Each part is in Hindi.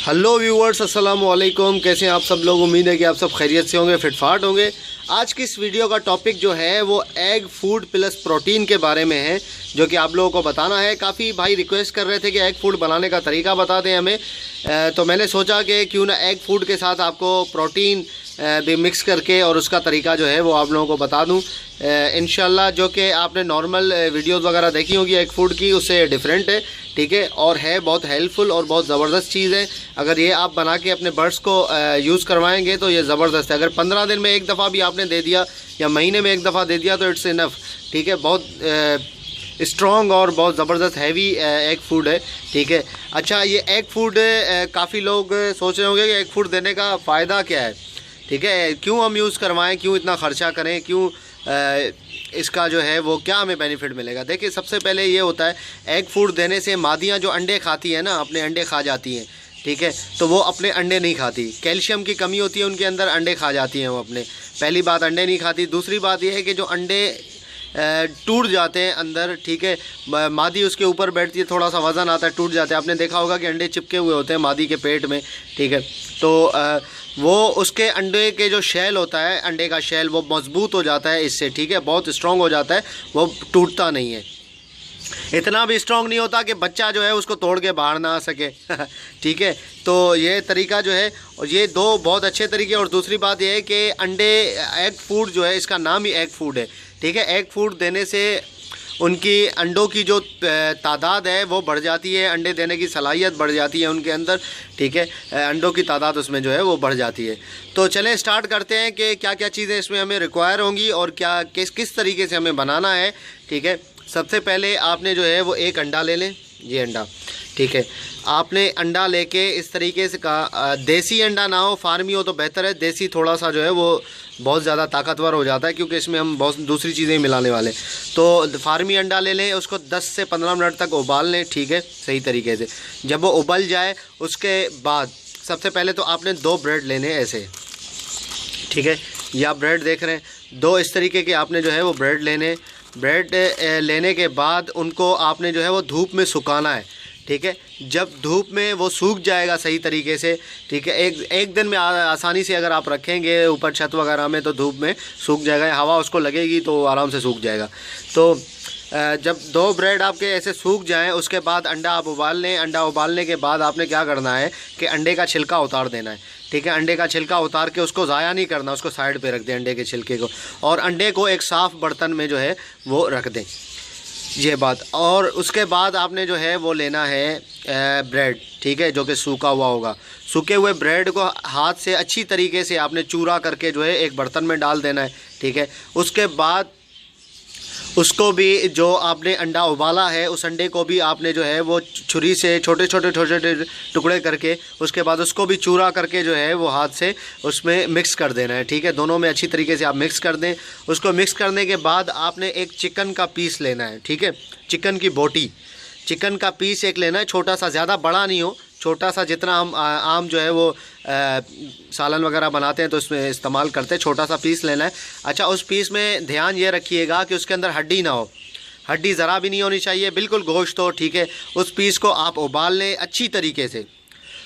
हेलो व्यूवर्स, अस्सलाम वालेकुम। कैसे हैं आप सब लोग? उम्मीद है कि आप सब खैरियत से होंगे, फिटफाट होंगे। आज की इस वीडियो का टॉपिक जो है वो एग फूड प्लस प्रोटीन के बारे में है, जो कि आप लोगों को बताना है। काफ़ी भाई रिक्वेस्ट कर रहे थे कि एग फूड बनाने का तरीका बता दें हमें, तो मैंने सोचा कि क्यों ना एग फूड के साथ आपको प्रोटीन भी मिक्स करके और उसका तरीका जो है वो आप लोगों को बता दूं इंशाल्लाह। जो कि आपने नॉर्मल वीडियोस वगैरह देखी होगी एग फूड की, उससे डिफरेंट है, ठीक है, और है बहुत हेल्पफुल और बहुत ज़बरदस्त चीज़ है। अगर ये आप बना के अपने बर्ड्स को यूज़ करवाएंगे तो ये ज़बरदस्त है। अगर 15 दिन में एक दफ़ा भी आपने दे दिया या महीने में एक दफ़ा दे दिया तो इट्स इनफ, ठीक है। बहुत स्ट्रॉन्ग और बहुत ज़बरदस्त हैवी एग फूड है, ठीक है। अच्छा, ये एग फूड काफ़ी लोग सोच रहे होंगे कि एग फूड देने का फ़ायदा क्या है, ठीक है, क्यों हम यूज़ करवाएं, क्यों इतना ख़र्चा करें, क्यों इसका जो है वो क्या हमें बेनिफिट मिलेगा। देखिए, सबसे पहले ये होता है एग फूड देने से मादियाँ जो अंडे खाती हैं ना, अपने अंडे खा जाती हैं, ठीक है, तो वो अपने अंडे नहीं खाती। कैल्शियम की कमी होती है उनके अंदर, अंडे खा जाती हैं वो अपने। पहली बात, अंडे नहीं खाती। दूसरी बात ये है कि जो अंडे टूट जाते हैं अंदर, ठीक है, मादी उसके ऊपर बैठती है, थोड़ा सा वज़न आता है, टूट जाते हैं। आपने देखा होगा कि अंडे चिपके हुए होते हैं मादी के पेट में, ठीक है, तो वो उसके अंडे के जो शैल होता है, अंडे का शैल, वो मजबूत हो जाता है इससे, ठीक है, बहुत स्ट्रॉन्ग हो जाता है, वो टूटता नहीं है। इतना भी स्ट्रॉन्ग नहीं होता कि बच्चा जो है उसको तोड़ के बाहर ना आ सके ठीक है। तो ये तरीका जो है, और ये दो बहुत अच्छे तरीके। और दूसरी बात ये है कि अंडे, एग फूड जो है, इसका नाम ही एग फूड है, ठीक है। एग फूड देने से उनकी अंडों की जो तादाद है वो बढ़ जाती है, अंडे देने की सलाहियत बढ़ जाती है उनके अंदर, ठीक है, अंडों की तादाद उसमें जो है वो बढ़ जाती है। तो चलें स्टार्ट करते हैं कि क्या क्या चीज़ें इसमें हमें रिक्वायर होंगी और क्या किस तरीके से हमें बनाना है, ठीक है। सबसे पहले आपने जो है वो एक अंडा ले लें, ये अंडा, ठीक है। आपने अंडा लेके इस तरीके से का, देसी अंडा ना हो, फार्मी हो तो बेहतर है। देसी थोड़ा सा जो है वो बहुत ज़्यादा ताकतवर हो जाता है, क्योंकि इसमें हम बहुत दूसरी चीज़ें मिलाने वाले। तो फार्मी अंडा ले लें, उसको 10 से 15 मिनट तक उबाल लें, ठीक है, सही तरीके से। जब वो उबल जाए उसके बाद सबसे पहले तो आपने 2 ब्रेड लेने ऐसे, ठीक है, ये आप ब्रेड देख रहे हैं, 2 इस तरीके के आपने जो है वो ब्रेड लेने। ब्रेड लेने के बाद उनको आपने जो है वो धूप में सुखाना है, ठीक है। जब धूप में वो सूख जाएगा सही तरीके से, ठीक है, एक दिन में आसानी से अगर आप रखेंगे ऊपर छत वगैरह में तो धूप में सूख जाएगा, हवा उसको लगेगी तो आराम से सूख जाएगा। तो जब 2 ब्रेड आपके ऐसे सूख जाएं उसके बाद अंडा आप उबाल लें। अंडा उबालने के बाद आपने क्या करना है कि अंडे का छिलका उतार देना है, ठीक है। अंडे का छिलका उतार के उसको ज़ाया नहीं करना, उसको साइड पे रख दें अंडे के छिलके को, और अंडे को एक साफ़ बर्तन में जो है वो रख दें, ये बात। और उसके बाद आपने जो है वो लेना है ब्रेड, ठीक है, जो कि सूखा हुआ होगा। सूखे हुए ब्रेड को हाथ से अच्छी तरीके से आपने चूरा करके जो है एक बर्तन में डाल देना है, ठीक है। उसके बाद उसको भी, जो आपने अंडा उबाला है, उस अंडे को भी आपने जो है वो छुरी से छोटे छोटे टुकड़े करके, उसके बाद उसको भी चूरा करके जो है वो हाथ से उसमें मिक्स कर देना है, ठीक है। दोनों में अच्छी तरीके से आप मिक्स कर दें। उसको मिक्स करने के बाद आपने एक चिकन का पीस लेना है, ठीक है, चिकन की बोटी, चिकन का पीस एक लेना है, छोटा सा, ज़्यादा बड़ा नहीं हो, छोटा सा, जितना हम आम जो है वो सालन वगैरह बनाते हैं तो इसमें इस्तेमाल करते हैं, छोटा सा पीस लेना है। अच्छा, उस पीस में ध्यान ये रखिएगा कि उसके अंदर हड्डी ना हो, हड्डी ज़रा भी नहीं होनी चाहिए, बिल्कुल गोश्त हो, ठीक है। उस पीस को आप उबाल लें अच्छी तरीके से,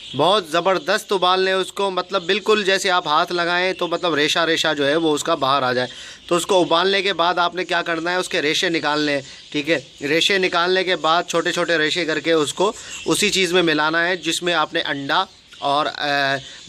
बहुत ज़बरदस्त उबाल लें उसको, मतलब बिल्कुल जैसे आप हाथ लगाएं तो मतलब रेशा रेशा जो है वो उसका बाहर आ जाए। तो उसको उबालने के बाद आपने क्या करना है, उसके रेशे निकालने हैं, ठीक है। रेशे निकालने के बाद छोटे छोटे रेशे करके उसको उसी चीज़ में मिलाना है जिसमें आपने अंडा और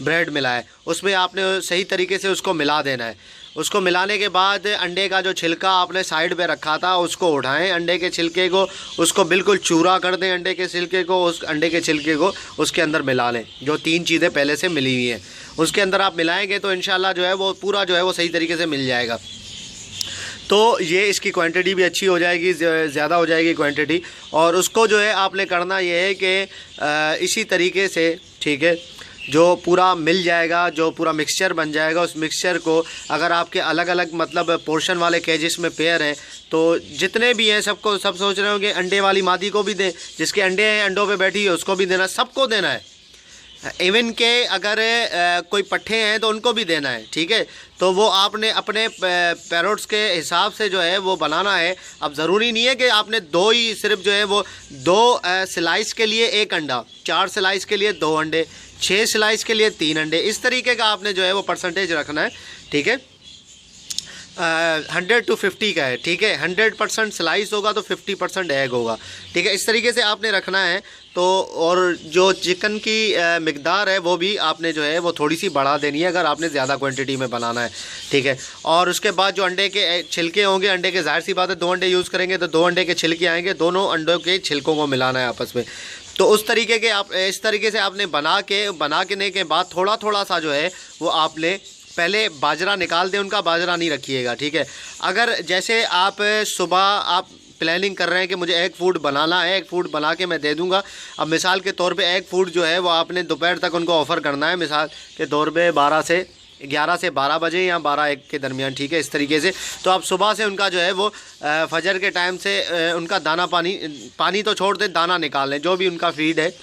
ब्रेड मिलाए, उसमें आपने सही तरीके से उसको मिला देना है। उसको मिलाने के बाद अंडे का जो छिलका आपने साइड पे रखा था उसको उठाएं, अंडे के छिलके को, उसको बिल्कुल चूरा कर दें अंडे के छिलके को, उस अंडे के छिलके को उसके अंदर मिला लें। जो 3 चीज़ें पहले से मिली हुई हैं उसके अंदर आप मिलाएंगे तो इंशाल्लाह जो है वो पूरा जो है वो सही तरीके से मिल जाएगा। तो ये इसकी क्वांटिटी भी अच्छी हो जाएगी, ज़्यादा हो जाएगी क्वांटिटी। और उसको जो है आपने करना ये है कि इसी तरीके से, ठीक है, जो पूरा मिल जाएगा, जो पूरा मिक्सचर बन जाएगा, उस मिक्सचर को अगर आपके अलग अलग मतलब पोर्शन वाले केजेस में पेयर हैं तो जितने भी हैं सबको, सब सोच रहे होंगे अंडे वाली मादी को भी दें, जिसके अंडे हैं अंडों पे बैठी है उसको भी देना, सबको देना है। इवन के अगर कोई पट्ठे हैं तो उनको भी देना है, ठीक है। तो वो आपने अपने पैरोट्स के हिसाब से जो है वो बनाना है। अब ज़रूरी नहीं है कि आपने 2 ही सिर्फ जो है वो 2 स्लाइस के लिए 1 अंडा, 4 स्लाइस के लिए 2 अंडे, 6 स्लाइस के लिए 3 अंडे। इस तरीके का आपने जो है वो परसेंटेज रखना है, ठीक है। 100 to 50 का है, ठीक है। 100% स्लाइस होगा तो 50% एग होगा, ठीक है। इस तरीके से आपने रखना है। तो और जो चिकन की मिकदार है वो भी आपने जो है वो थोड़ी सी बढ़ा देनी है अगर आपने ज़्यादा क्वांटिटी में बनाना है, ठीक है। और उसके बाद जो अंडे के छिलके होंगे, अंडे के ज़ाहिर सी बात है 2 अंडे यूज़ करेंगे तो 2 अंडे के छिलके आएंगे, दोनों अंडों के छिलकों को मिलाना है आपस में। तो उस तरीके के आप इस तरीके से आपने बना के बाद थोड़ा थोड़ा सा जो है वो आपने पहले बाजरा निकाल दें, उनका बाजरा नहीं रखिएगा, ठीक है। अगर जैसे आप सुबह आप प्लानिंग कर रहे हैं कि मुझे एग फूड बनाना है, एग फूड बना के मैं दे दूंगा। अब मिसाल के तौर पे एग फूड जो है वो आपने दोपहर तक उनको ऑफ़र करना है, मिसाल के तौर पे 11 से 12 बजे या 12-1 के दरमियान, ठीक है। इस तरीके से तो आप सुबह से उनका जो है वो फजर के टाइम से उनका दाना पानी तो छोड़ दें, दाना निकाल लें। जो भी उनका फीड है,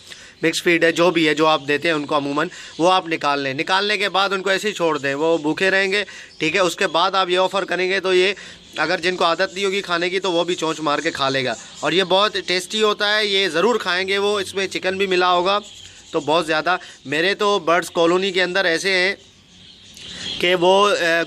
मिक्स फीड है, जो भी है जो आप देते हैं उनको अमूमन, वो आप निकाल लें। निकालने के बाद उनको ऐसे ही छोड़ दें, वो भूखे रहेंगे, ठीक है। उसके बाद आप ये ऑफ़र करेंगे तो ये अगर जिनको आदत नहीं होगी खाने की तो वो भी चोंच मार के खा लेगा। और ये बहुत टेस्टी होता है, ये ज़रूर खाएंगे वो। इसमें चिकन भी मिला होगा तो बहुत ज़्यादा। मेरे तो बर्ड्स कॉलोनी के अंदर ऐसे हैं कि वो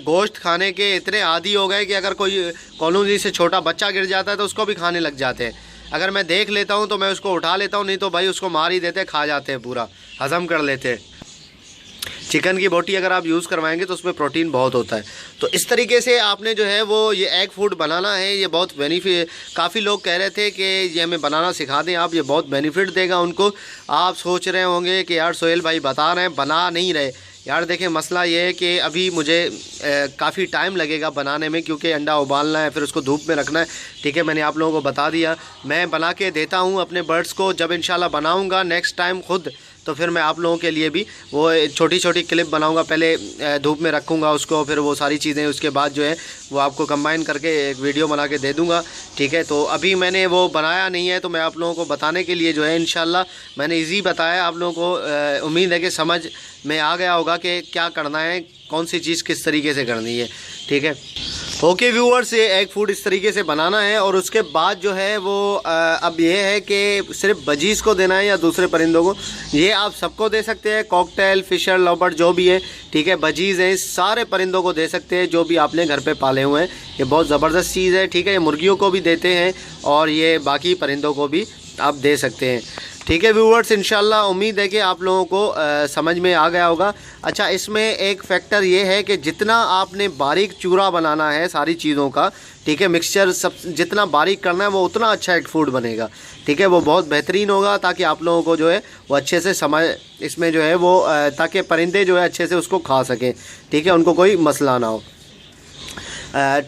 गोश्त खाने के इतने आदी हो गए कि अगर कोई कॉलोनी से छोटा बच्चा गिर जाता है तो उसको भी खाने लग जाते हैं। अगर मैं देख लेता हूँ तो मैं उसको उठा लेता हूँ, नहीं तो भाई उसको मार ही देते, खा जाते हैं, पूरा हज़म कर लेते हैं। चिकन की बोटी अगर आप यूज़ करवाएंगे तो उसमें प्रोटीन बहुत होता है। तो इस तरीके से आपने जो है वो ये एग फूड बनाना है। ये बहुत बेनिफिट, काफ़ी लोग कह रहे थे कि ये हमें बनाना सिखा दें आप, ये बहुत बेनिफिट देगा उनको। आप सोच रहे होंगे कि यार सोहेल भाई बता रहे हैं, बना नहीं रहे। यार देखें, मसला ये है कि अभी मुझे काफ़ी टाइम लगेगा बनाने में, क्योंकि अंडा उबालना है, फिर उसको धूप में रखना है, ठीक है। मैंने आप लोगों को बता दिया, मैं बना के देता हूँ अपने बर्ड्स को। जब इंशाल्लाह बनाऊँगा नेक्स्ट टाइम खुद, तो फिर मैं आप लोगों के लिए भी वो छोटी छोटी क्लिप बनाऊंगा। पहले धूप में रखूँगा उसको, फिर वो सारी चीज़ें, उसके बाद जो है वो आपको कंबाइन करके एक वीडियो बना के दे दूँगा, ठीक है। तो अभी मैंने वो बनाया नहीं है, तो मैं आप लोगों को बताने के लिए जो है इंशाल्लाह मैंने ईज़ी बताया आप लोगों को। उम्मीद है कि समझ में आ गया होगा कि क्या करना है, कौन सी चीज़ किस तरीके से करनी है, ठीक है। ओके व्यूअर्स, ये एग फूड इस तरीके से बनाना है। और उसके बाद जो है वो अब ये है कि सिर्फ बजीज़ को देना है या दूसरे परिंदों को, ये आप सबको दे सकते हैं। कॉकटेल, फिशर, लवबर्ड जो भी है, ठीक है, बजीज़ हैं, सारे परिंदों को दे सकते हैं जो भी आपने घर पे पाले हुए हैं। ये बहुत ज़बरदस्त चीज़ है, ठीक है। ये मुर्गियों को भी देते हैं और ये बाकी परिंदों को भी आप दे सकते हैं, ठीक है व्यूअर्स। इंशाल्लाह उम्मीद है कि आप लोगों को समझ में आ गया होगा। अच्छा, इसमें एक फैक्टर ये है कि जितना आपने बारीक चूरा बनाना है सारी चीज़ों का, ठीक है, मिक्सचर सब जितना बारीक करना है वो उतना अच्छा एक फूड बनेगा, ठीक है। वो बहुत बेहतरीन होगा ताकि आप लोगों को जो है वो अच्छे से समझ इसमें जो है वो ताकि परिंदे जो है अच्छे से उसको खा सकें, ठीक है, उनको कोई मसला ना हो,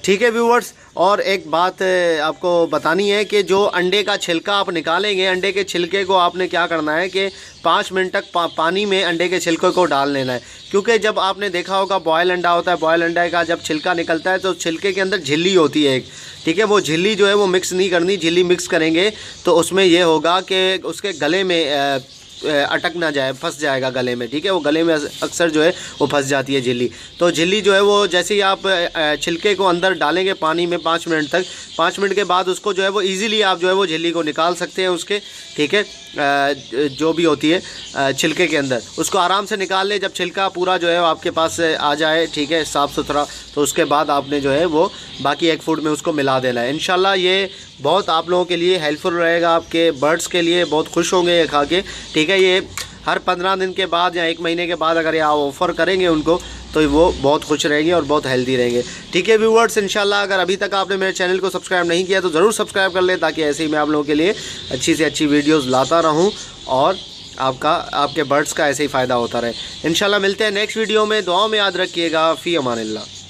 ठीक है व्यूअर्स। और एक बात आपको बतानी है कि जो अंडे का छिलका आप निकालेंगे, अंडे के छिलके को आपने क्या करना है कि 5 मिनट तक पानी में अंडे के छिलके को डाल लेना है। क्योंकि जब आपने देखा होगा बॉयल अंडा होता है, बॉयल अंडे का जब छिलका निकलता है तो छिलके के अंदर झिल्ली होती है एक, ठीक है। वो झिल्ली जो है वो मिक्स नहीं करनी। झिल्ली मिक्स करेंगे तो उसमें ये होगा कि उसके गले में अटक ना जाए, फंस जाएगा गले में, ठीक है। वो गले में अक्सर जो है वो फंस जाती है झिल्ली। तो झिल्ली जो है वो जैसे ही आप छिलके को अंदर डालेंगे पानी में 5 मिनट तक, 5 मिनट के बाद उसको जो है वो इजीली आप जो है वो झिल्ली को निकाल सकते हैं उसके, ठीक है। जो भी होती है छिलके के अंदर, उसको आराम से निकाल ले। जब छिलका पूरा जो है वो आपके पास आ जाए, ठीक है, साफ़ सुथरा, तो उसके बाद आपने जो है वो बाकी एग फूड में उसको मिला देना है। इंशाल्लाह ये बहुत आप लोगों के लिए हेल्पफुल रहेगा, आपके बर्ड्स के लिए बहुत खुश होंगे ये खा के, ठीक है। ये हर 15 दिन के बाद या 1 महीने के बाद अगर ये आप ऑफ़र करेंगे उनको तो वो बहुत खुश रहेंगे और बहुत हेल्दी रहेंगे, ठीक है व्यूअर्स। इंशाल्लाह अगर अभी तक आपने मेरे चैनल को सब्सक्राइब नहीं किया तो ज़रूर सब्सक्राइब कर लें, ताकि ऐसे ही मैं आप लोगों के लिए अच्छी से अच्छी वीडियोज़ लाता रहूँ और आपके बर्ड्स का ऐसे ही फ़ायदा होता रहे। इंशाल्लाह मिलते हैं नेक्स्ट वीडियो में। दुआओं में याद रखिएगा। फ़ी अमानिल्लाह।